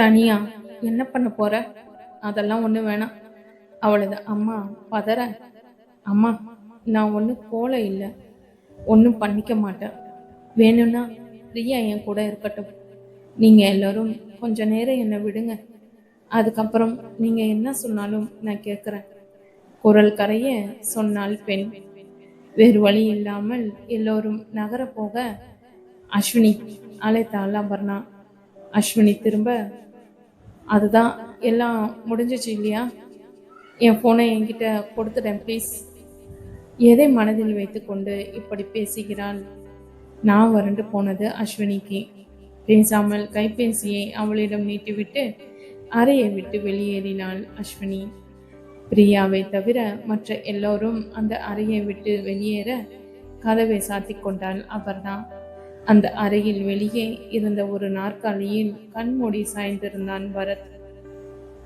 தனியா என்ன பண்ண போற? அதெல்லாம் ஒண்ணு வேணாம். அவளது அம்மா பதற, அம்மா நான் ஒன்றும் கோலை இல்லை, ஒன்றும் பண்ணிக்க மாட்டேன். வேணும்னா பிரியா என் கூட இருக்கட்டும். நீங்க எல்லாரும் கொஞ்ச நேரம் என்னை விடுங்க. அதுக்கப்புறம் நீங்க என்ன சொன்னாலும் நான் கேட்குறேன். குரல் கரைய சொன்னாள் பெண். வேறு வழி இல்லாமல் எல்லோரும் நகர போக அஸ்வினி அழைத்தாள் அபர்ணா. அஸ்வினி திரும்ப, அதுதான் எல்லாம் முடிஞ்சிச்சு இல்லையா? என் ஃபோனை என்கிட்ட கொடுத்துட்டேன் ப்ளீஸ். எதை மனதில் வைத்துக்கொண்டு இப்படி பேசுகிறாள்? நான் வறண்டு போனது அஸ்வினிக்கு. பேசாமல் கைபேசியை அவளிடம் நீட்டிவிட்டு அறையை விட்டு வெளியேறினாள் அஸ்வினி. பிரியாவை தவிர மற்ற எல்லோரும் அந்த அறையை விட்டு வெளியேற கதவை சாத்தி கொண்டாள் அபர்ணா. அந்த அறையில் வெளியே இருந்த ஒரு நாற்காலியில் கண்மூடி சாய்ந்திருந்தான் பரத்.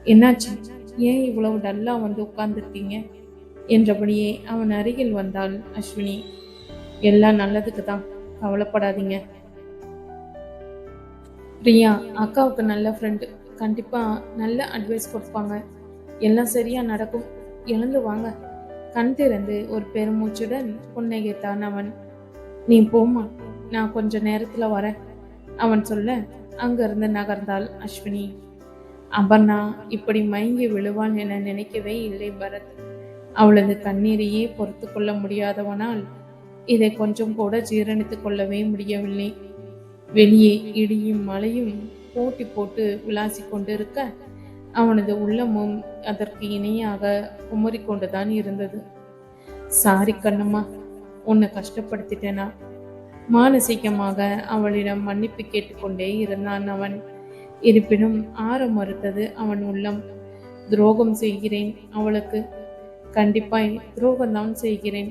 என்னாச்சு? ஏன் இவ்வளவு டல்லா வந்து உட்கார்ந்துருக்கீங்க என்றபடியே அவன் அருகில் வந்தாள் அஸ்வினி. எல்லாம் நல்லதுக்கு தான், கவலைப்படாதீங்க. பிரியா அக்காவுக்கு நல்ல ஃப்ரெண்டு, கண்டிப்பா நல்ல அட்வைஸ் கொடுப்பாங்க. எல்லாம் சரியா நடக்கும், எழுந்து வாங்க. கண் திறந்து ஒரு பெருமூச்சுடன் புன்னகைத்தான் அவன். நீ போமா, நான் கொஞ்ச நேரத்துல வரேன் அவன் சொல்ல அங்கிருந்து நகர்ந்தாள் அஸ்வினி. அபர்ணா இப்படி மயங்கி விழுவான் என நினைக்கவே இல்லை பரத். அவளது கண்ணீரையே பொறுத்து கொள்ள முடியாதவனால் இதை கொஞ்சம் கூட ஜீரணித்துக் கொள்ளவே முடியவில்லை. வெளியே இடியும் மழையும் போட்டி போட்டு விளாசி கொண்டிருக்க அவனது உள்ளமும் அதற்கு இணையாக குமரி கொண்டுதான் இருந்தது. சாரி கண்ணம்மா, உன்னை கஷ்டப்படுத்திட்டேனா? மானசீகமாக அவளிடம் மன்னிப்பு கேட்டுக்கொண்டே இருந்தான் அவன். இருப்பினும் ஆற மறுத்தது அவன் உள்ளம். துரோகம் செய்கிறேன் அவளுக்கு, கண்டிப்பாய் துரோகம்தான் செய்கிறேன்.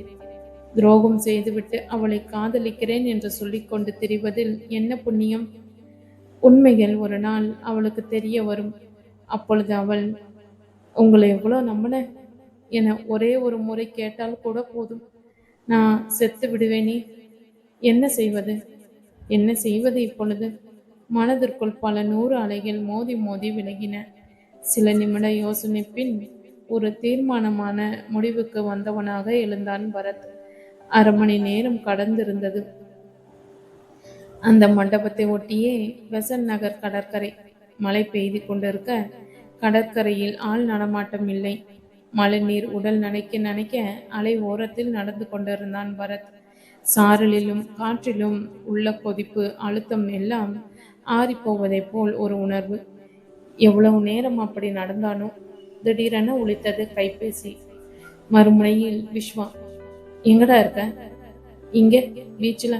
துரோகம் செய்துவிட்டு அவளை காதலிக்கிறேன் என்று சொல்லிக்கொண்டு திரிவதில் என்ன புண்ணியம்? உண்மைகள் ஒரு நாள் அவளுக்கு தெரிய வரும். அப்பொழுது அவள், உங்களை எவ்வளோ நம்பின என ஒரே ஒரு முறை கேட்டால் கூட போதும், நான் செத்து விடுவேனே. என்ன செய்வது, என்ன செய்வது? இப்பொழுது மனதிற்குள் பல 100 அலைகள் மோதி மோதி விலகின. சில நிமிட யோசனை பின் ஒரு தீர்மானமான முடிவுக்கு வந்தவனாக எழுந்தான் பரத். 1/2 மணி நேரம் கடந்திருந்தது. அந்த மண்டபத்தை ஒட்டியே பெசன்ட் நகர் கடற்கரை. மழை பெய்து கொண்டிருக்க கடற்கரையில் ஆள் நடமாட்டம் இல்லை. மழை நீர் உடல் நனைக்க நனைக்க அலை ஓரத்தில் நடந்து கொண்டிருந்தான் பரத். சாரலிலும் காற்றிலும் உள்ள கொதிப்பு அழுத்தம் எல்லாம் ஆறிப்போவதை போல் ஒரு உணர்வு. எவ்வளவு நேரம் அப்படி நடந்தானோ? திடீரென ஒலித்தது கைபேசி. மறுமுனையில் விஸ்வா. எங்கடா இருக்க? இங்க பீச்சில்.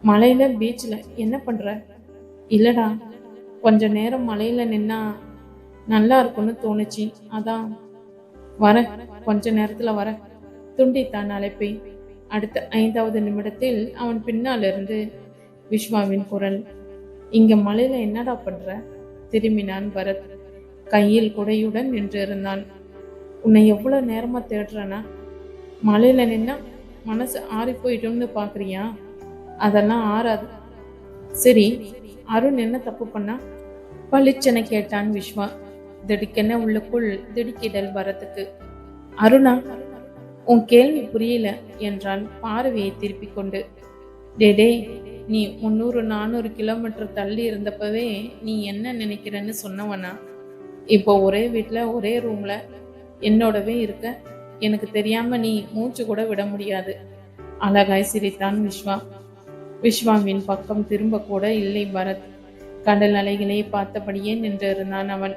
மலையில பீச்சில் என்ன பண்ற? இல்லடா, கொஞ்ச நேரம் மலையில நின்னா நல்லா இருக்கும்னு தோணுச்சு, அதான் வர, கொஞ்ச நேரத்துல வர துண்டித்தான் அழைப்பை. அடுத்த 5வது நிமிடத்தில் அவன் பின்னால் இருந்து விஸ்வாவின் குரல். இங்க மலையில என்னடா பண்ற? திரும்பினான் பரத். கையில் குடையுடன் நின்றிருந்தான். உன்னை எவ்வளவு நேரமா தேடுறனா? மலையில நின்னா மனசு ஆறி போயிட்டோம்னு பாக்குறியா? அதெல்லாம் ஆறாது. சரி, அருண் என்ன தப்பு பண்ணா? பளிச்சென கேட்டான் விஸ்வா. திடுக்கென உள்ளுக்குள் திடுக்கிடல் பரத்துக்கு. அருணா? உன் கேள்வி புரியல என்றான் பார்வையை திருப்பிக் கொண்டு. டே, நீ 300-400 கிலோமீட்டர் தள்ளி இருந்தப்பவே நீ என்ன நினைக்கிறன்னு சொன்னவனா? இப்போ ஒரே வீட்டுல ஒரே ரூம்ல என்னோடவே இருக்க, எனக்கு தெரியாம நீ மூச்சு கூட விட முடியாது. அழகாய் சிரித்தான் விஸ்வா. விஸ்வாவின் பக்கம் திரும்ப கூட இல்லை பரத். கடல் அலைகளை பார்த்தபடியே நின்றிருந்தான் அவன்.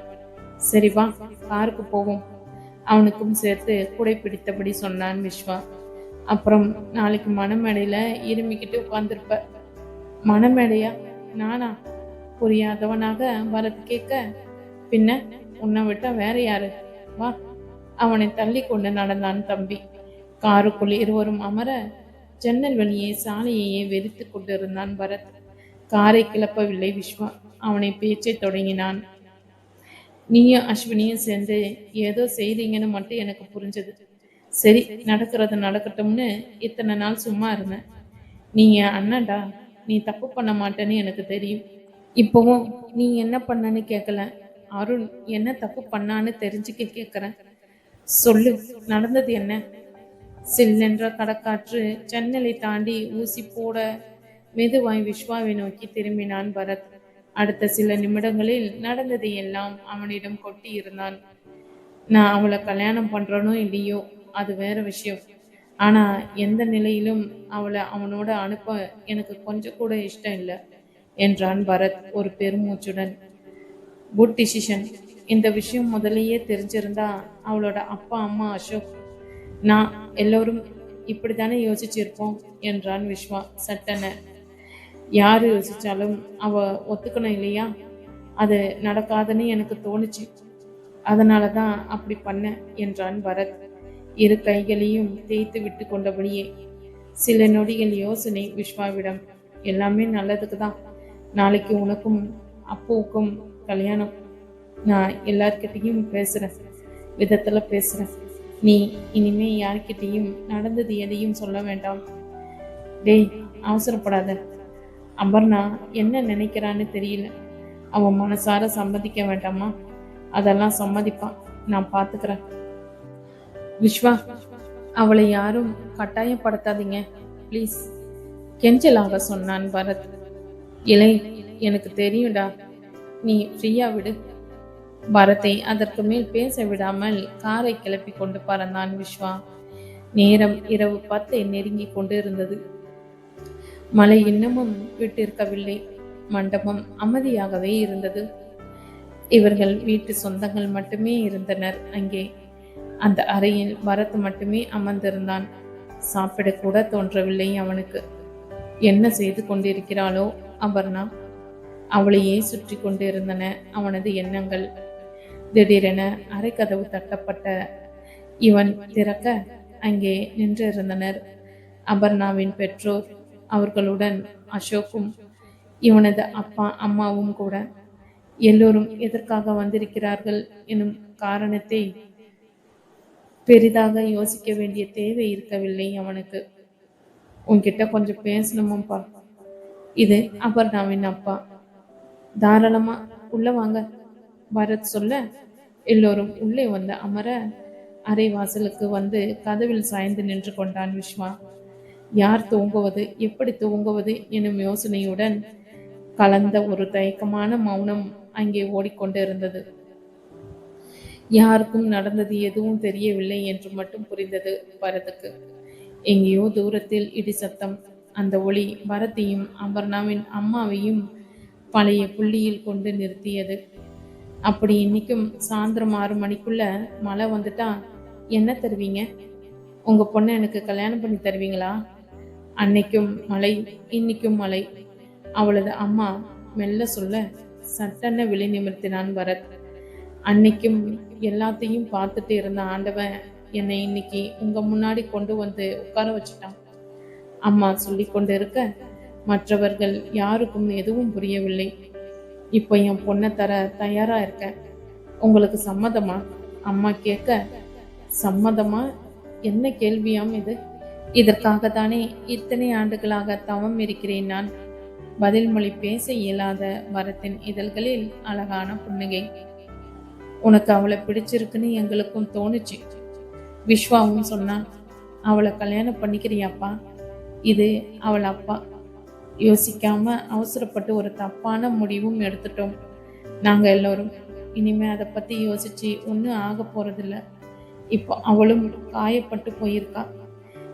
சரி வா, காருக்கு போவோம். அவனுக்கும் சேர்த்து குடை பிடித்தபடி சொன்னான் விஸ்வா. அப்புறம் நாளைக்கு மணமேடையில இருமிக்கிட்டு உட்கார்ந்துருப்ப. மணமேடையா? நானா? புரியாதவனாக பரத் கேட்க, பின்ன உன்னை விட்டா வேற யாரு? வா. அவனை தள்ளி கொண்டு நடந்தான் தம்பி. காருக்குள் இருவரும் அமர ஜன்னல் வழியே சாலையையே வெறித்து கொண்டிருந்தான் பரத். காரை கிளப்பவில்லை விஸ்வா. அவனை பேச்சை தொடங்கினான். நீயும் அஸ்வினியும் சேர்ந்து ஏதோ செய்றீங்கன்னு மட்டும் எனக்கு புரிஞ்சது. சரி, நடக்கிறது நடக்கட்டும்னு இத்தனை நாள் சும்மா இருந்தேன். நீ என் அண்ணன்டா, நீ தப்பு பண்ண மாட்டேன்னு எனக்கு தெரியும். இப்போவும் நீ என்ன பண்ணன்னு கேட்கல. அருண் என்ன தப்பு பண்ணான்னு தெரிஞ்சுக்க கேட்குறேன். சொல்லு, நடந்தது என்ன? சில்லென்ற கடற்காற்று ஜன்னலை தாண்டி ஊசி போட மெதுவாய் விஸ்வாவை நோக்கி திரும்பினான் பரத். அடுத்த சில நிமிடங்களில் நடந்ததை எல்லாம் அவனிடம் கொட்டி இருந்தான். நான் அவளை கல்யாணம் பண்றனோ இல்லையோ அது வேற விஷயம். ஆனா எந்த நிலையிலும் அவளை அவனோட அனுப்ப எனக்கு கொஞ்சம் கூட இஷ்டம் இல்லை என்றான் பரத் ஒரு பெருமூச்சுடன். Good decision. இந்த விஷயம் முதலையே தெரிஞ்சிருந்தா அவளோட அப்பா அம்மா அசோக் நான் எல்லோரும் இப்படித்தானே யோசிச்சிருப்போம் என்றான் விஸ்வா சட்டென. யாரு யோசிச்சாலும் அவ ஒத்துக்கணும் இல்லையா? அது நடக்காதுன்னு எனக்கு தோணுச்சு. அதனால தான் அப்படி பண்ண என்றான் பரத் இரு கைகளையும் தேய்த்து விட்டு கொண்டபடியே. சில நொடிகள் யோசனை விஸ்வாவிடம். எல்லாமே நல்லதுக்கு தான். நாளைக்கு உனக்கும் அப்புவுக்கும் கல்யாணம். நான் எல்லார்கிட்டையும் பேசுறேன், விதத்துல பேசுறேன். நீ இனிமே யார்கிட்டையும் நடந்தது எதையும் சொல்ல வேண்டாம். டேய், அவசரப்படாத. அபர்ணா என்ன நினைக்கிறான்னு தெரியல. அவன் மனசார சம்மதிக்க வேண்டாமா? அதெல்லாம் சம்மதிப்பான், நான் பார்த்துக்கிறேன். விஸ்வா, அவளை யாரும் கட்டாயப்படுத்தாதீங்க ப்ளீஸ், கெஞ்சலாக சொன்னான் பரத். இலை, எனக்கு தெரியும்டா, நீ ஃப்ரீயா விடு. பரத்தை அதற்கு மேல் பேச விடாமல் காரை கிளப்பி கொண்டு பறந்தான் விஸ்வா. நேரம் இரவு 10 நெருங்கி கொண்டு இருந்தது. மழை இன்னமும் விட்டிருக்கவில்லை. மண்டபம் அமைதியாகவே இருந்தது. இவர்கள் வீட்டு சொந்தங்கள் மட்டுமே இருந்தனர் அங்கே. அந்த அறையில் பரத் மட்டுமே அமர்ந்திருந்தான். சாப்பிடக்கூட தோன்றவில்லை அவனுக்கு. என்ன செய்து கொண்டிருக்கிறாளோ அபர்ணா? அவளையே சுற்றி கொண்டிருந்தன அவனது எண்ணங்கள். திடீரென அரைக்கதவு தட்டப்பட்ட இவன் திறக்க அங்கே நின்றிருந்தனர் அபர்ணாவின் பெற்றோர். அவர்களுடன் அசோக்கும் இவனது அப்பா அம்மாவும் கூட. எல்லோரும் எதற்காக வந்திருக்கிறார்கள் எனும் காரணத்தை பெரிதாக யோசிக்க வேண்டிய தேவை இருக்கவில்லை அவனுக்கு. உன்கிட்ட கொஞ்சம் பேசணுமாப்பா. இது அபர்ணாவின் அப்பா. தாராளமா உள்ள வாங்க பரத் சொல்ல எல்லோரும் உள்ளே வந்து அமர அரை வாசலுக்கு வந்து கதவில் சாய்ந்து நின்று கொண்டான் விஸ்வா. யார் தூங்குவது, எப்படி தூங்குவது எனும் யோசனையுடன் கலந்த ஒரு தயக்கமான மௌனம் அங்கே ஓடிக்கொண்டு இருந்தது. யாருக்கும் நடந்தது எதுவும் தெரியவில்லை என்று மட்டும் புரிந்தது பரத்துக்கு. எங்கேயோ தூரத்தில் இடி சத்தம். அந்த ஒளி பரத்தையும் அபர்ணாவின் அம்மாவையும் பழைய புள்ளியில் கொண்டு நிறுத்தியது. அப்படி இன்னைக்கும் சாயந்தரம் 6 மணிக்குள்ள மழை வந்துட்டா என்ன தருவீங்க? உங்க பொண்ணை எனக்கு கல்யாணம் பண்ணி தருவீங்களா? அன்னைக்கும் மழை, இன்னைக்கும் மழை. அவளது அம்மா மெல்ல சொல்ல சட்டென விழி நிமிர்த்தினான் பரத். அன்னைக்கும் எல்லாத்தையும் பார்த்துட்டு இருந்த ஆண்டவன் என்னை இன்னைக்கு உங்க முன்னாடி கொண்டு வந்து உட்கார வச்சுட்டான். அம்மா சொல்லி கொண்டு இருக்க மற்றவர்கள் யாருக்கும் எதுவும் புரியவில்லை. இப்போ என் பொண்ணை தர தயாரா இருக்கேன். உங்களுக்கு சம்மதமா? அம்மா கேட்க, சம்மதமா? என்ன கேள்வியாம் இது? இதற்காகத்தானே இத்தனை ஆண்டுகளாக தவம் இருக்கிறேன் நான். பதில் மொழி பேச இயலாத பரத்தின் இதழ்களில் அழகான புன்னகை. உனக்கு அவளை பிடிச்சிருக்குன்னு எங்களுக்கும் தோணுச்சு. விஸ்வாவும் சொன்னான். அவளை கல்யாணம் பண்ணிக்கிறியாப்பா? இது அவள் அப்பா. யோசிக்காம அவசரப்பட்டு ஒரு தப்பான முடிவும் எடுத்துட்டோம் நாங்க எல்லோரும். இனிமே அதை பத்தி யோசிச்சு ஒன்றும் ஆக போறதில்ல. இப்போ அவளும் காயப்பட்டு போயிருக்கா.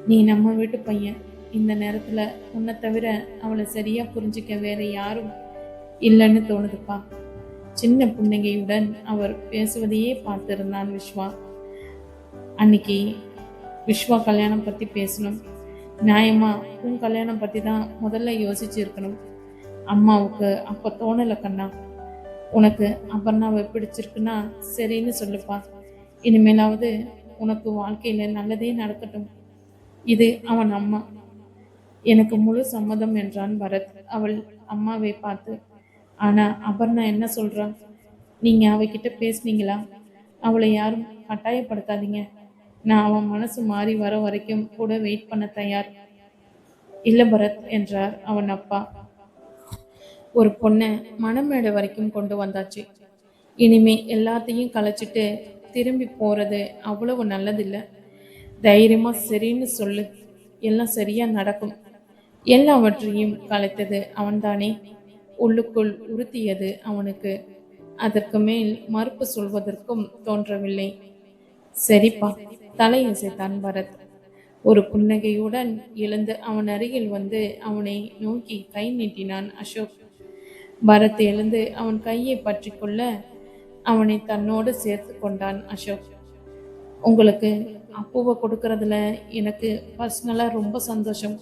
நீ நம்ம வீட்டு பையன். இந்த நேரத்துல உன்னை தவிர அவளை சரியா புரிஞ்சுக்க வேற யாரும் இல்லைன்னு தோணுதுப்பா. சின்ன புன்னகையுடன் அவர் பேசுவதையே பார்த்திருந்தான் விஸ்வா. அன்னைக்கு விஸ்வா கல்யாணம் பத்தி பேசணும். நியாயமா உன் கல்யாணம் பத்தி தான் முதல்ல யோசிச்சு இருக்கணும். அம்மாவுக்கு அப்ப தோணல கண்ணா. உனக்கு அபர்ணாவை பிடிச்சிருக்குன்னா சரின்னு சொல்லுப்பா. இனிமேலாவது உனக்கு வாழ்க்கையில நல்லதே நடக்கட்டும். இது அவன் அம்மா. எனக்கு முழு சம்மதம் என்றான் பரத் அவள் அம்மாவை பார்த்து. ஆனா அபர்ணா என்ன சொல்றா? நீங்க அவகிட்ட பேசுனீங்களா? அவளை யாரும் கட்டாயப்படுத்தாதீங்க. நான் அவன் மனசு மாறி வர வரைக்கும் கூட வெயிட் பண்ண தயார். இல்ல பரத் என்றார் அவன் அப்பா. ஒரு பொண்ணை மணமேடை வரைக்கும் கொண்டு வந்தாச்சு. இனிமே எல்லாத்தையும் கலைச்சிட்டு திரும்பி போறது அவ்வளவு நல்லதில்ல. தைரியமா சரின்னு சொல்லு, எல்லாம் சரியா நடக்கும். எல்லாவற்றையும் கலைத்தது அவன்தானே? உள்ளுக்குள் உறுத்தியது அவனுக்கு. அதற்கு மேல் மறுப்பு சொல்வதற்கும் தோன்றவில்லை. சரிப்பா, தலையசைத்தான் பரத். ஒரு புன்னகையுடன் எழுந்து அவன் அருகில் வந்து அவனை நோக்கி கை நீட்டினான் அசோக். பரத் எழுந்து அவன் கையை பற்றி கொள்ள அவனை தன்னோடு சேர்த்து கொண்டான் அசோக். உங்களுக்கு அப்புவை கொடுக்கறதுல எனக்கு பர்சனலா ரொம்ப சந்தோஷம்.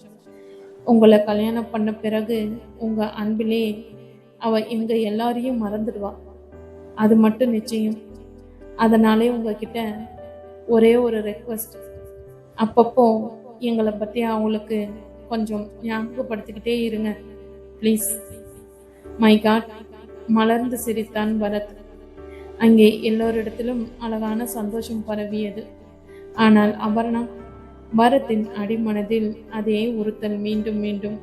உங்களை கல்யாணம் பண்ண பிறகு உங்க அன்பிலே அவ எங்க எல்லாரையும் மறந்துடுவா, அது மட்டும் நிச்சயம். அதனாலே உங்ககிட்ட ஒரே ஒரு ரெக்வஸ்ட், அப்பப்போ எங்களை பற்றி அவங்களுக்கு கொஞ்சம் ஞாபகப்படுத்திக்கிட்டே இருங்க ப்ளீஸ். மை காட், மலர்ந்து சிரித்தான் பரத். அங்கே எல்லோரிடத்திலும் அழகான சந்தோஷம் பரவியது. ஆனால் அபர்ணா, பரத்தின் அடிமனதில் அதே உறுத்தல் மீண்டும் மீண்டும்.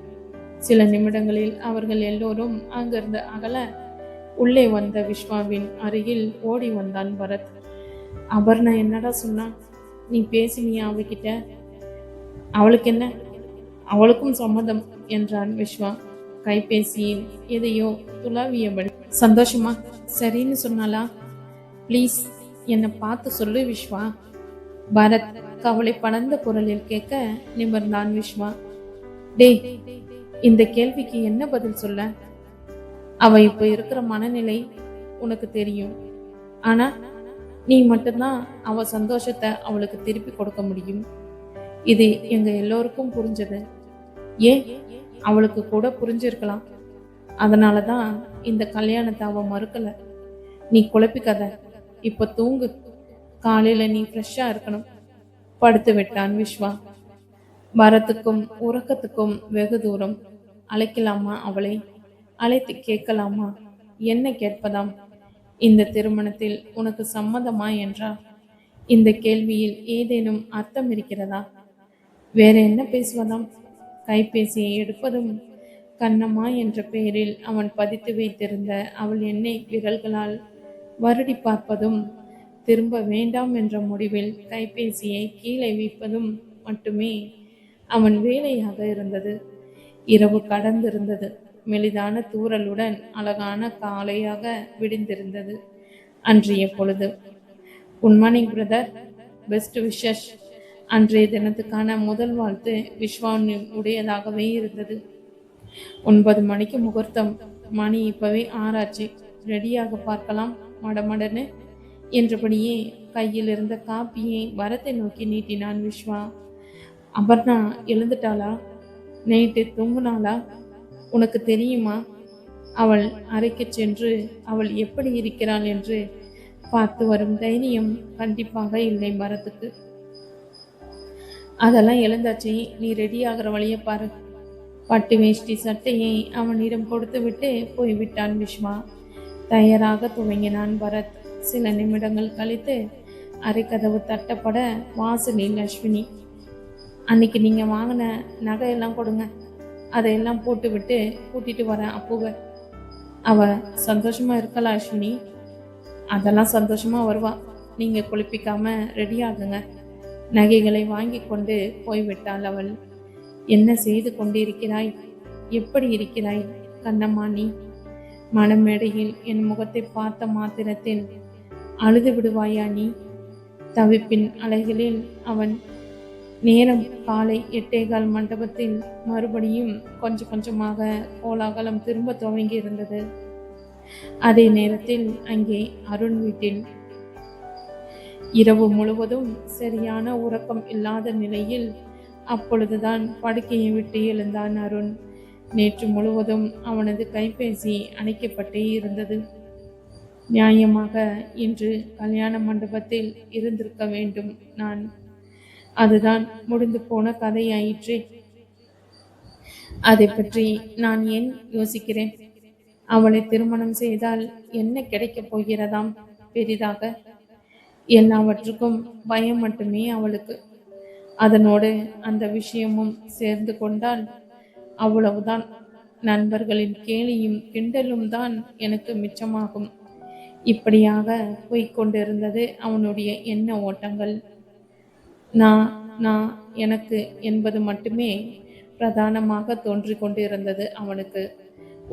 சில நிமிடங்களில் அவர்கள் எல்லோரும் அங்கிருந்து அகல உள்ளே வந்த விஸ்வாவின் அருகில் ஓடி வந்தான் பரத். அபர்ணா என்னடா சொன்னா? நீ பேசினியா அவகிட்ட? அவளுக்கு என்ன, அவளுக்கும் சம்மதம் என்றான் விஸ்வா கைபேசியில் எதையோ துளாவியபடி. சந்தோஷமா சரின்னு சொன்னாலா? ப்ளீஸ் என்னை பார்த்து சொல்லு விஸ்வா. பரத் கவலை படர்ந்த குரலில் கேட்க நிமிர்ந்தான் விஸ்வா. டே, இந்த கேள்விக்கு என்ன பதில் சொல்ல? அவ இப்ப இருக்கிற மனநிலை உனக்கு தெரியும். ஆனா நீ மட்டும்தான் அவ சந்தோஷத்தை அவளுக்கு திருப்பி கொடுக்க முடியும். இது எங்க எல்லோருக்கும் புரிஞ்சது. ஏன், அவளுக்கு கூட புரிஞ்சிருக்கலாம். அதனாலதான் இந்த கல்யாணத்தை அவ மறுக்கல. நீ குழப்பிக்காத, இப்ப தூங்கு. காலையில நீ ஃப்ரெஷ்ஷா இருக்கணும். படுத்து விட்டான் விஸ்வா. பரத்துக்கும் உறக்கத்துக்கும் வெகு தூரம். அழைக்கலாமா அவளை? அழைத்து கேட்கலாமா? என்ன கேட்பதாம்? இந்த திருமணத்தில் உனக்கு சம்மதமா என்றார். இந்த கேள்வியில் ஏதேனும் அர்த்தம் இருக்கிறதா? வேற என்ன பேசுவதாம்? கைபேசியை எடுப்பதும் கண்ணம்மா என்ற பெயரில் அவன் பதித்து வைத்திருந்த அவள் எண்ணெய் விரல்களால் வருடி பார்ப்பதும், திரும்ப வேண்டாம் என்ற முடிவில் கைபேசியை கீழே வைப்பதும் மட்டுமே அவன் வேலையாக இருந்தது. இரவு கடந்திருந்தது. மெலிதான தூறலுடன் அழகான காலையாக விடிந்திருந்தது அன்றைய பொழுது. Good morning brother, best wishes. அன்றைய தினத்துக்கான முதல் வாழ்த்து விஸ்வாவின் உடையதாகவே இருந்தது. 9 மணிக்கு முகூர்த்தம். மணி இப்பவே 6 ஆச்சு. ரெடியாக பார்க்கலாம் மடமடன்னு என்றபடியே கையில் இருந்த காப்பியை வரத்தை நோக்கி நீட்டினான் விஸ்வா. அபர்ணா எழுந்துட்டாளா? நைட்டு தூங்குனாளா? உனக்கு தெரியுமா? அவள் அறைக்கு சென்று அவள் எப்படி இருக்கிறாள் என்று பார்த்து வரும் தைரியம் கண்டிப்பாக இல்லை பரத்துக்கு. அதெல்லாம் எழுந்தாச்சு, நீ ரெடி ஆகிற வழியை பாரு. பட்டு வேஷ்டி சட்டையை அவனிடம் கொடுத்து விட்டு போய்விட்டான் விஸ்வா. தயாராக துவங்கினான் பரத். சில நிமிடங்கள் கழித்து அரைக்கதவு தட்டப்பட வாசலில் அஸ்வினி. அன்னைக்கு நீங்க வாங்கின நகையெல்லாம் கொடுங்க, அதையெல்லாம் போட்டு விட்டு கூட்டிட்டு வரேன் அப்புவை. அவ சந்தோஷமா இருக்கலாம் அஸ்வினி. அதெல்லாம் சந்தோஷமா வருவா. நீங்க குளிப்பிக்காம ரெடி ஆகுங்க. நகைகளை வாங்கி கொண்டு போய்விட்டாள் அவள். என்ன செய்து கொண்டிருக்கிறாய்? எப்படி இருக்கிறாய் கண்ணம்மா நீ? மணமேடையில் என் முகத்தை பார்த்த மாத்திரத்தில் அழுது விடுவாயா நீ? தவிப்பின் அலைகளில் அவன் நேரம் காலை 8:15 மண்டபத்தில் மறுபடியும் கொஞ்சம் கொஞ்சமாக கோலாகலம் திரும்ப துவங்கி இருந்தது. அதே நேரத்தில் அங்கே அருண் வீட்டில் இரவு முழுவதும் சரியான உறக்கம் இல்லாத நிலையில் அப்பொழுதுதான் படுக்கையை விட்டு எழுந்தான் அருண். நேற்று முழுவதும் அவனது கைபேசி அணைக்கப்பட்டே இருந்தது. நியாயமாக இன்று கல்யாண மண்டபத்தில் இருந்திருக்க வேண்டும் நான். அதுதான் முடிந்து போன கதையாயிற்றே. அதை பற்றி நான் ஏன் யோசிக்கிறேன்? அவளை திருமணம் செய்தால் என்ன கிடைக்கப் போகிறதாம் பெரிதாக? எல்லாவற்றுக்கும் பயம் மட்டுமே அவளுக்கு. அதனோடு அந்த விஷயமும் சேர்ந்து கொண்டால் அவ்வளவுதான். நண்பர்களின் கேலியும் கிண்டலும் தான் எனக்கு மிச்சமாகும். இப்படியாக போய்க்கொண்டிருந்தது அவனுடைய எண்ண ஓட்டங்கள். நான் நான் எனக்கு என்பது மட்டுமே பிரதானமாக தோன்றிக் கொண்டிருந்தது அவனுக்கு.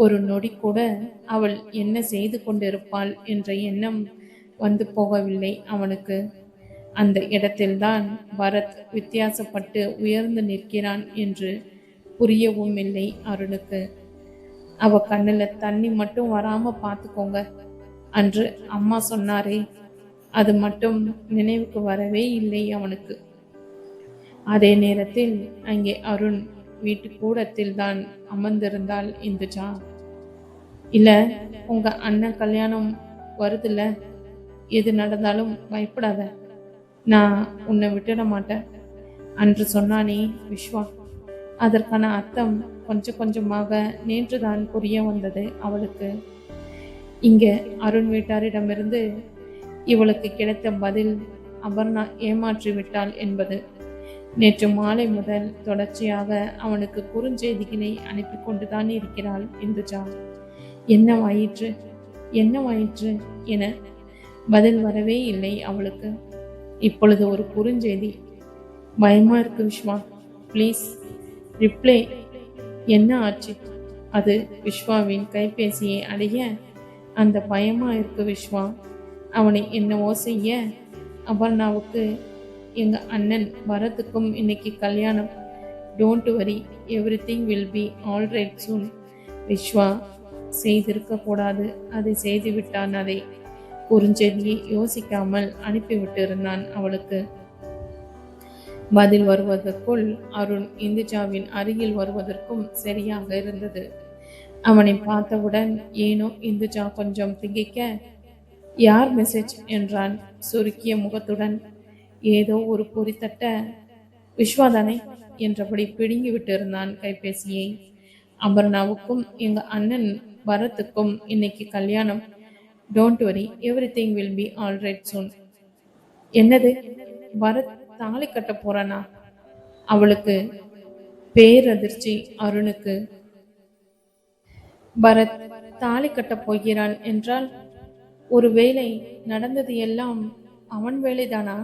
ஒரு நொடி கூட அவள் என்ன செய்து கொண்டிருப்பாள் என்ற எண்ணம் வந்து போகவில்லை அவனுக்கு. அந்த இடத்தில்தான் பரத் வித்தியாசப்பட்டு உயர்ந்து நிற்கிறான் என்று புரியவும் இல்லை அருணுக்கு. அவ கண்ணுல தண்ணி மட்டும் வராம பார்த்துக்கோங்க, அன்று அம்மா சொன்னாரே, அது மட்டும் நினைவுக்கு வரவே இல்லை அவனுக்கு. அதே நேரத்தில் அங்கே அருண் வீட்டு கூடத்தில் தான் அமர்ந்திருந்தாள் இந்துஜா. இல்ல, உங்க அண்ணன் கல்யாணம் வருதுல்ல, எது நடந்தாலும் பயப்படாத, நான் உன்னை விட்டுட மாட்டேன் அன்று சொன்னானே விஸ்வா. அதற்கான அர்த்தம் கொஞ்சம் கொஞ்சமாக நேற்றுதான் புரிய வந்தது அவளுக்கு. இங்க அருண் வீட்டாரிடமிருந்து இவளுக்கு கிடைத்த பதில் அபர்ணா ஏமாற்றி விட்டாள் என்பது. நேற்று மாலை முதல் தொடர்ச்சியாக அவனுக்கு குறுஞ்செய்திகளை அனுப்பி கொண்டுதான் இருக்கிறாள் இந்துஜா. என்னவாயிற்று என்னவாயிற்று என பதில் வரவே இல்லை அவளுக்கு. இப்பொழுது ஒரு குறுஞ்செய்தி. பயமா இருக்கு விஸ்வா, ப்ளீஸ் ரிப்ளை. என்ன ஆச்சு? அது விஸ்வாவின் கைபேசியை அடைய. அந்த பயமா இருக்கு விஸ்வா. அவனை என்னவோ செய்ய. அபர்ணாவுக்கு எங்க அண்ணன் பரத்துக்கும் இன்னைக்கு கல்யாணம். Don't worry, everything will be all right soon. Viswa செய்திருக்க கூடாது, அதை செய்து விட்டான். அதை குறுஞ்செய்தியை யோசிக்காமல் அனுப்பிவிட்டு இருந்தான் அவளுக்கு. பதில் வருவதற்குள் அருண் இந்துஜாவின் அருகில் வருவதற்கும் சரியாக இருந்தது. அவனை பார்த்தவுடன் ஏனோ இந்துஜா கொஞ்சம் திகைக்க, யார் மெசேஜ் என்றான் சுருக்கிய முகத்துடன். ஏதோ ஒரு பொறித்தட்ட, விஸ்வாதானே என்றபடி பிடுங்கி விட்டிருந்தான் கைபேசியை. அபர்ணாவுக்கும் எங்க அண்ணன் பரத்துக்கும் இன்னைக்கு கல்யாணம். Don't worry, everything will be all right soon. என்னது, பரத் தாலி கட்ட போறானா? அவளுக்கு பேரதிர்ச்சி அருணுக்கு. பரத் தாலி கட்டப் போகிறான் என்றால் ஒருவேளை நடந்தது எல்லாம் அவன் வேலைதானா?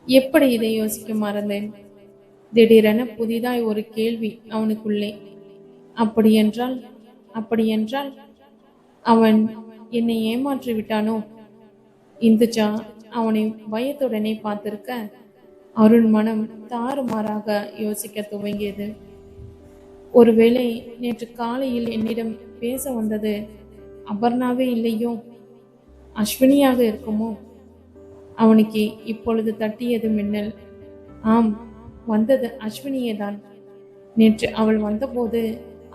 எப்படி இதை யோசிக்க மறந்தேன்? திடீரென புதிதாய் ஒரு கேள்வி அவனுக்குள்ளே. அப்படியென்றால் அப்படியென்றால் அவன் என்னை ஏமாற்றி விட்டானோ? இந்துஜா அவனை பயத்துடனே பார்த்திருக்க அருண் மனம் தாறுமாறாக யோசிக்க துவங்கியது. ஒருவேளை நேற்று காலையில் என்னிடம் பேச வந்தது அபர்ணாவே இல்லையோ, அஸ்வினியாக இருக்குமோ? அவனுக்கு இப்பொழுது தட்டியது மின்னல். ஆம், வந்தது அஸ்வினியே தான். நேற்று அவள் வந்தபோது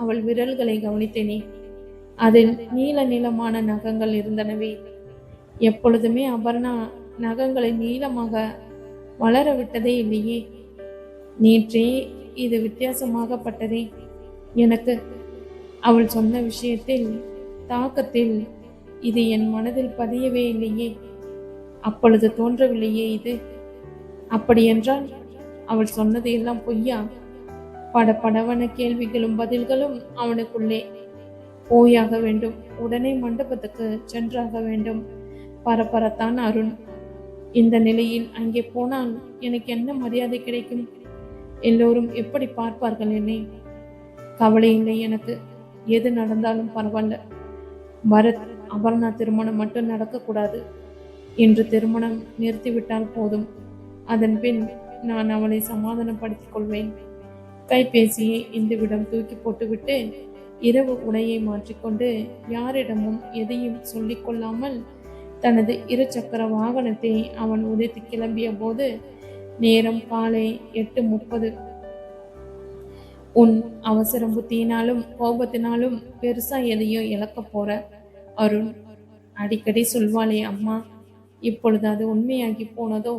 அவள் விரல்களை கவனித்தேனே, அதில் நீல நீளமான நகங்கள் இருந்தனவே. எப்பொழுதுமே அபர்ணா நகங்களை நீளமாக வளர விட்டதே இல்லையே. நேற்றே இது வித்தியாசமாகப்பட்டதே எனக்கு. அவள் சொன்ன விஷயத்தில் தாக்கத்தில் இது என் மனதில் பதியவே இல்லையே. அப்பொழுது தோன்றவில்லையே இது. அப்படியென்றால் அவள் சொன்னது எல்லாம் பொய்யா? படபடவன கேள்விகளும் பதில்களும் அவனுக்குள்ளே. போயாக வேண்டும், உடனே மண்டபத்துக்கு சென்றாக வேண்டும். பரபரத்தான் அருண். இந்த நிலையில் அங்கே போனால் எனக்கு என்ன மரியாதை கிடைக்கும்? எல்லோரும் எப்படி பார்ப்பார்கள் என்னை? கவலை இல்லை எனக்கு, எது நடந்தாலும் பரவாயில்ல. பரத் அபர்ணா திருமணம் மட்டும் நடக்கக்கூடாது. இன்று திருமணம் நிறுத்திவிட்டால் போதும். அதன் பின் நான் அவளை சமாதானப்படுத்திக் கொள்வேன். கைபேசியை இந்துவிடம் தூக்கி போட்டுவிட்டு இரவு உடையை மாற்றிக்கொண்டு யாரிடமும் எதையும் சொல்லிக் கொள்ளாமல் தனது 2 சக்கர வாகனத்தை அவன் உதைத்து கிளம்பிய போது நேரம் காலை 8:30. உன் அவசர புத்தியினாலும் கோபத்தினாலும் பெருசா எதையோ இழக்க போற அருண். அடிக்கடி சொல்வாளே அம்மா, இப்பொழுது அது உண்மையாகி போனதோ?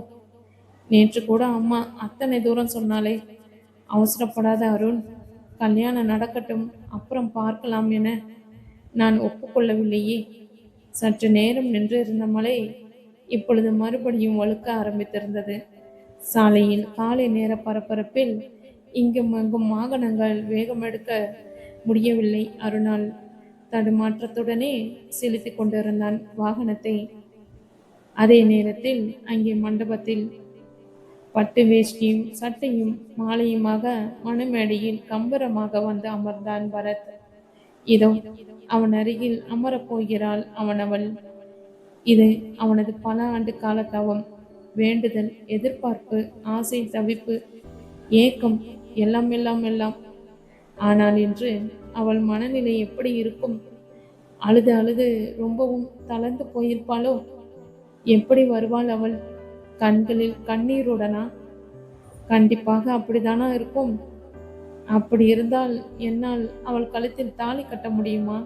நேற்று கூட அம்மா அத்தனை தூரம் சொன்னாலே, அவசரப்படாத அருண், கல்யாணம் நடக்கட்டும், அப்புறம் பார்க்கலாம் என. நான் ஒப்புக்கொள்ளவில்லையே. சற்று நேரம் நின்று இருந்த மழை இப்பொழுது மறுபடியும் வழுக்க ஆரம்பித்திருந்தது. சாலையில் காலை நேர பரபரப்பில் இங்கும் அங்கும் வாகனங்கள் வேகமெடுக்க முடியவில்லை. அருணாள் தடுமாற்றத்துடனே செலுத்திக் கொண்டிருந்தான் வாகனத்தை. அதே நேரத்தில் அங்கே மண்டபத்தில் பட்டு வேஷ்டியும் சட்டையும் மாலையுமாக மணமேடையில் கம்பீரமாக வந்து அமர்ந்தான் பரத். இதோ அவன் அருகில் அமரப் போகிறாள் அவள். இது அவனது பல ஆண்டு கால தவம், வேண்டுதல், எதிர்பார்ப்பு, ஆசை, தவிப்பு, ஏக்கம், எல்லாம் எல்லாம் எல்லாம். ஆனால் இன்று அவள் மனநிலை எப்படி இருக்கும்? அழுது அழுது ரொம்பவும் தளர்ந்து போயிருப்பாளோ? எப்படி வருவாள் அவள்? கண்களில் கண்ணீருடனா? கண்டிப்பாக அப்படித்தானா இருக்கும். அப்படி இருந்தால் என்னால் அவள் கழுத்தில் தாலி கட்ட முடியுமா?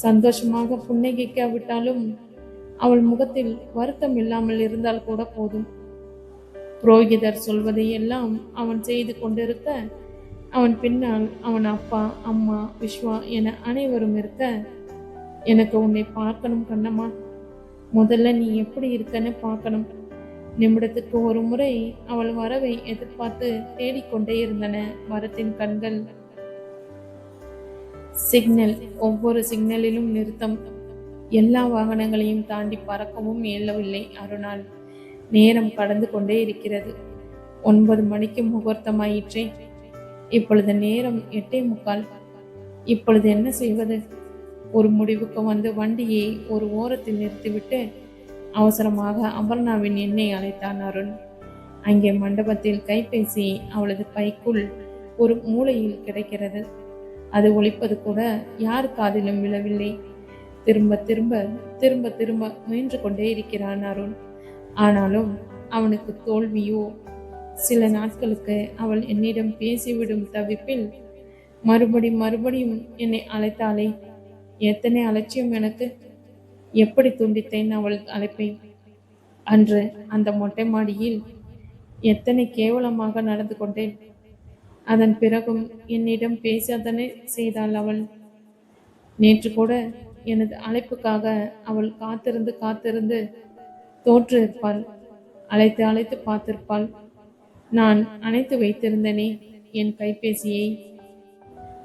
சந்தோஷமாக புன்னகைக்காவிட்டாலும் அவள் முகத்தில் வருத்தம் இல்லாமல் இருந்தால் கூட போதும். புரோகிதர் சொல்வதை எல்லாம் அவன் செய்து கொண்டிருக்க, அவன் பின்னால் அவன் அப்பா, அம்மா, விஸ்வா என அனைவரும் இருக்க, எனக்கு உன்னை பார்க்கணும் கண்ணம்மா. முதல்ல நீ எப்படி இருக்கன்னு பார்க்கணும். நிமிடத்துக்கு ஒரு முறை அவள் வரவை எதிர்பார்த்து தேடிக்கொண்டே இருந்தன மரத்தின் கண்கள். சிக்னல், ஒவ்வொரு சிக்னலிலும் நிறுத்தம். எல்லா வாகனங்களையும் தாண்டி பறக்கவும் இயலவில்லை அருணாள். நேரம் கடந்து கொண்டே இருக்கிறது. 9 மணிக்கு முகூர்த்தமாயிற்றே. இப்பொழுது நேரம் 8:45. இப்பொழுது என்ன செய்வது? ஒரு முடிவுக்கு வந்து வண்டியை ஒரு ஓரத்தில் நிறுத்திவிட்டு அவசரமாக அபர்ணாவின் எண்ணை அழைத்தான் அருண். அங்கே மண்டபத்தில் கைபேசி அவளது பைக்குள் ஒரு மூலையில் கிடைக்கிறது. அது ஒலிப்பது கூட யார் காதிலும் விழவில்லை. திரும்ப திரும்ப திரும்ப திரும்ப முயன்று கொண்டே இருக்கிறான் அருண். ஆனாலும் அவனுக்கு தோல்வியோ. சில நாட்களுக்கு அவள் என்னிடம் பேசிவிடும் தவிப்பில் மறுபடியும் என்னை அழைத்தாளே, எத்தனை அலட்சியம் எனக்கு! எப்படி துண்டித்தேன் அவள் அழைப்பை! அன்று அந்த மொட்டை மாடியில் எத்தனை கேவலமாக நடந்து கொண்டேன்! அதன் பிறகும் என்னிடம் பேசாதனை செய்தாள் அவள். நேற்று கூட எனது அழைப்புக்காக அவள் காத்திருந்து தோற்று இருப்பாள். அழைத்து பார்த்திருப்பாள். நான் அணைத்து வைத்திருந்தனே என் கைபேசியை.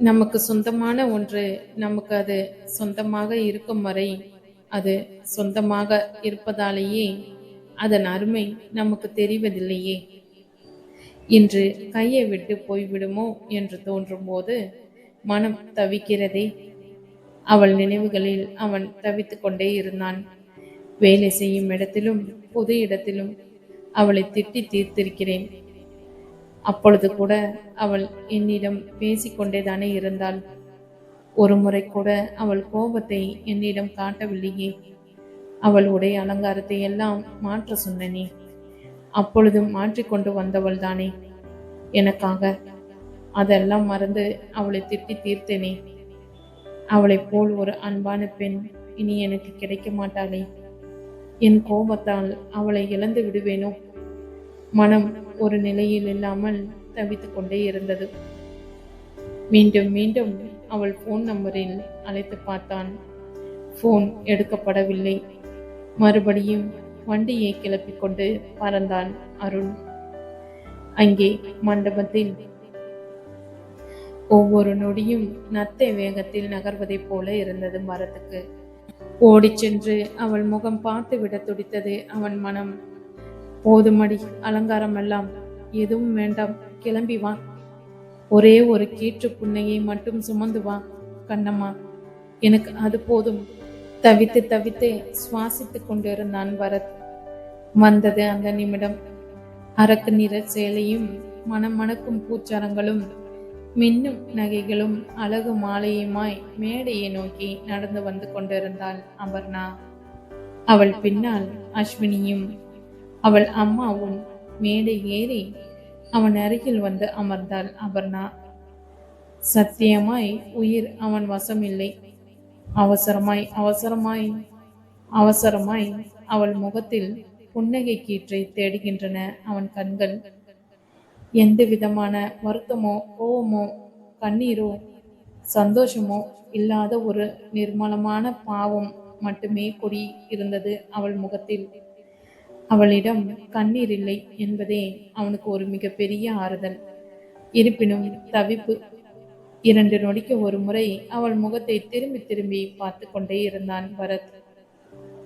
நமக்கு சொந்தமான ஒன்று நமக்கு அது சொந்தமாக இருக்கும் வரை அது சொந்தமாக இருப்பதாலேயே அதன் அருமை நமக்கு தெரிவதில்லையே. இன்று கையை விட்டு போய்விடுமோ என்று தோன்றும் போது மனம் தவிக்கிறதே. அவள் நினைவுகளில் அவன் தவித்துக் கொண்டே இருந்தான். வேலை செய்யும் இடத்திலும் பொது இடத்திலும் அவளை திட்டி தீர்த்திருக்கிறேன். அப்பொழுது கூட அவள் என்னிடம் பேசிக்கொண்டேதானே இருந்தாள். ஒரு முறை கூட அவள் கோபத்தை என்னிடம் காட்டவில்லையே. அவள் உடை அலங்காரத்தை எல்லாம் மாற்ற சொன்னனே, அப்பொழுதும் மாற்றிக்கொண்டு வந்தவள் தானே எனக்காக. அதெல்லாம் மறந்து அவளை திட்டி தீர்த்தேனே. அவளைப் போல் ஒரு அன்பான பெண் இனி எனக்கு கிடைக்க மாட்டாளே. என் கோபத்தால் அவளை இழந்து விடுவேனோ? மனம் ஒரு நிலையில் இல்லாமல் தவித்துக் கொண்டே இருந்தது. மீண்டும் மீண்டும் அவள் போன் நம்பரில் அழைத்து பார்த்தான். போன் எடுக்கப்படவில்லை. மறுபடியும் வண்டியை கிளப்பிக் கொண்டு பறந்தான் அருண். அங்கே மண்டபத்தில் ஒவ்வொரு நொடியும் நத்தை வேகத்தில் நகர்வதைப் போல இருந்தது மரத்துக்கு. ஓடிச் சென்று அவள் முகம் பார்த்து விட துடித்தது அவன் மனம். போதுமடி அலங்காரம் எல்லாம், எதுவும் வேண்டாம், கிளம்பி வா. ஒரே ஒரு கீற்று புன்னையை மட்டும் சுமந்து வா கண்ணம்மா, எனக்கு அது போதும். தவித்து தவித்து சுவாசித்துக் கொண்டிருந்தான் பரத். வந்தது அந்த நிமிடம். அரக்கு நிற சேலையும் மணக்கும் பூச்சாரங்களும் மின்னும் நகைகளும் அழகு மாலையுமாய் மேடையை நோக்கி நடந்து வந்து கொண்டிருந்தாள் அபர்ணா. அவள் பின்னால் அஸ்வினியும் அவள் அம்மாவும் மேடை ஏறி அவன் அருகில் வந்து அமர்ந்தாள் அபர்ணா. சத்தியமாய் உயிர் அவன் வசம் இல்லை. அவசரமாய் அவசரமாய் அவசரமாய் அவள் முகத்தில் புன்னகை கீற்றை தேடுகின்றன அவன் கண்கள். எந்த விதமான வருத்தமோ கோவமோ கண்ணீரோ சந்தோஷமோ இல்லாத ஒரு நிர்மலமான பாவம் மட்டுமே கொடி இருந்தது அவள் முகத்தில். அவளிடம் கண்ணீர் இல்லை என்பதே அவனுக்கு ஒரு மிகப்பெரிய ஆறுதல். இருப்பினும் தவிப்பு. 2 நொடிக்கு ஒரு முறை அவள் முகத்தை திரும்பி திரும்பி பார்த்து கொண்டே இருந்தான் பரத்.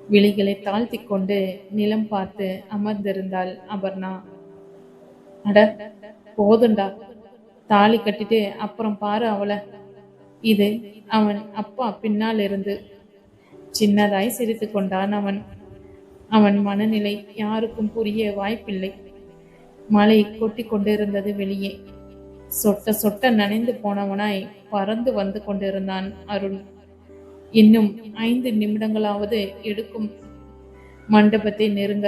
விழிகளை தாழ்த்தி கொண்டு நிலம் பார்த்து அமர்ந்திருந்தாள் அபர்ணா. அட போதுண்டா, தாலி கட்டிட்டு அப்புறம் பாரு அவளை. இது அவன் அப்பா பின்னால் இருந்து சின்னதாய் சிரித்து கொண்டான் அவன். அவன் மனநிலை யாருக்கும் புரிய வாய்ப்பில்லை. மழை கொட்டி கொண்டிருந்தது வெளியே. சொட்ட சொட்ட நனைந்து போனவனாய் பறந்து வந்து கொண்டிருந்தான் அருண். இன்னும் 5 நிமிடங்களாவது எடுக்கும் மண்டபத்தை நெருங்க.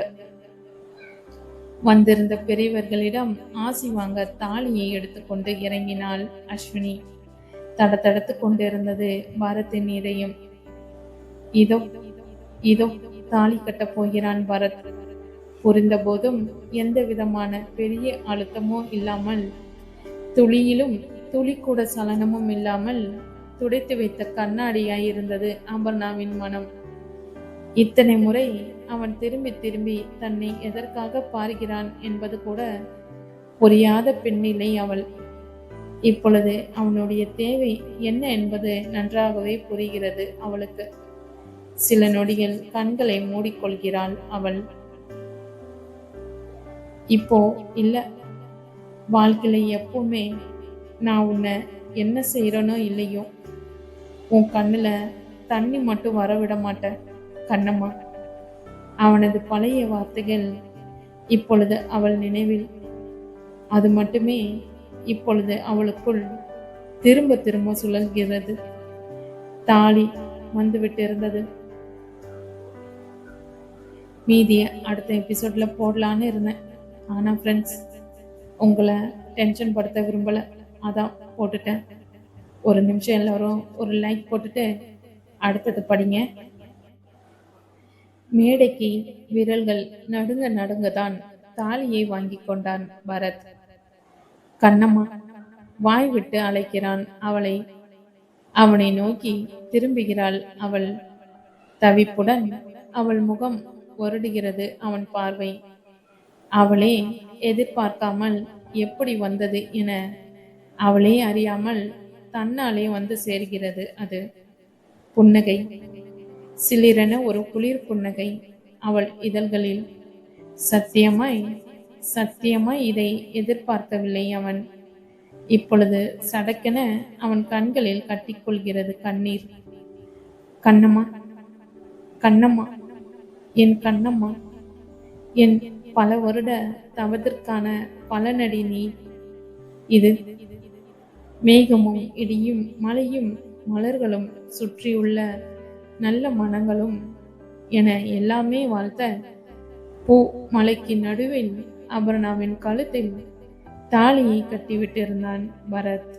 வந்திருந்த பெரியவர்களிடம் ஆசி வாங்க தாலியை எடுத்துக்கொண்டு இறங்கினாள் அஸ்வினி. தடதடத்து கொண்டிருந்தது பரத்தின் இதயம். இதோ இதோ தாலி கட்டப் போகிறான் பரத். புரிந்த போதும் எந்த விதமான பெரிய அழுத்தமோ இல்லாமல், துளியிலும் துளி கூட சலனமும் இல்லாமல் துடைத்து வைத்த கண்ணாடியாயிருந்தது அபர்ணாவின் மனம். இத்தனை முறை அவன் திரும்பி திரும்பி தன்னை எதற்காக பார்க்கிறான் என்பது கூட புரியாத பெண்ணிலை அவள். இப்பொழுது அவனுடைய தேவை என்ன என்பது நன்றாகவே புரிகிறது அவளுக்கு. சில நொடிகள் கண்களை மூடிக்கொள்கிறாள் அவள். இப்போ இல்ல, வாழ்க்கையில எப்பவுமே நான் உன்னை என்ன செய்யறனோ இல்லையோ, உன் கண்ணுல தண்ணி மட்டும் வரவிட மாட்டேன் கண்ணம்மா. அவனது பழைய வார்த்தைகள் இப்பொழுது அவள் நினைவில். அது மட்டுமே இப்பொழுது அவளுக்குள் திரும்ப திரும்ப சுழல்கிறது. தாலி வந்துவிட்டு இருந்தது. மீதிய அடுத்த எபிசோட்ல போடலான்னு இருந்தேன். ஆனா ஃப்ரெண்ட்ஸ், உங்களை டென்ஷன் படுத்த விரும்பல, அதான் போட்டுட்டேன். ஒரு நிமிஷம் எல்லாரும் ஒரு லைக் போட்டுட்டு அடுத்தது படிங்க. மேடைக்கு விரல்கள் நடுங்க நடுங்கதான் தாலியை வாங்கி கொண்டான் பரத். கண்ணம்மா வாய் விட்டு அழைக்கிறான் அவளை. அவனை நோக்கி திரும்புகிறாள் அவள். தவிப்புடன் அவள் முகம் வருடுகிறது அவன் பார்வை. அவளே எதிர்பார்க்காமல் எப்படி வந்தது என அவளே அறியாமல் தன்னாலே வந்து சேர்கிறது அது. புன்னகை, சிலிரென ஒரு குளிர் புன்னகை அவள் இதழ்களில். சத்தியமாய் சத்தியமாய் இதை எதிர்பார்க்கவில்லை அவன். இப்பொழுது சடக்கென அவன் கண்களில் கட்டிக்கொள்கிறது கண்ணீர். கண்ணம்மா, கண்ணம்மா, என் கண்ணம்மா, என் பல வருட தவத்திற்கான பலனடி நீ. இது மேகமும் இடியும் மழையும் மலர்களும் சுற்றியுள்ள நல்ல மனங்களும் என எல்லாமே வாழ்த்த பூ மலைக்கு நடுவில் அபர்ணாவின் கழுத்தில் தாலியை கட்டிவிட்டிருந்தான் பரத்.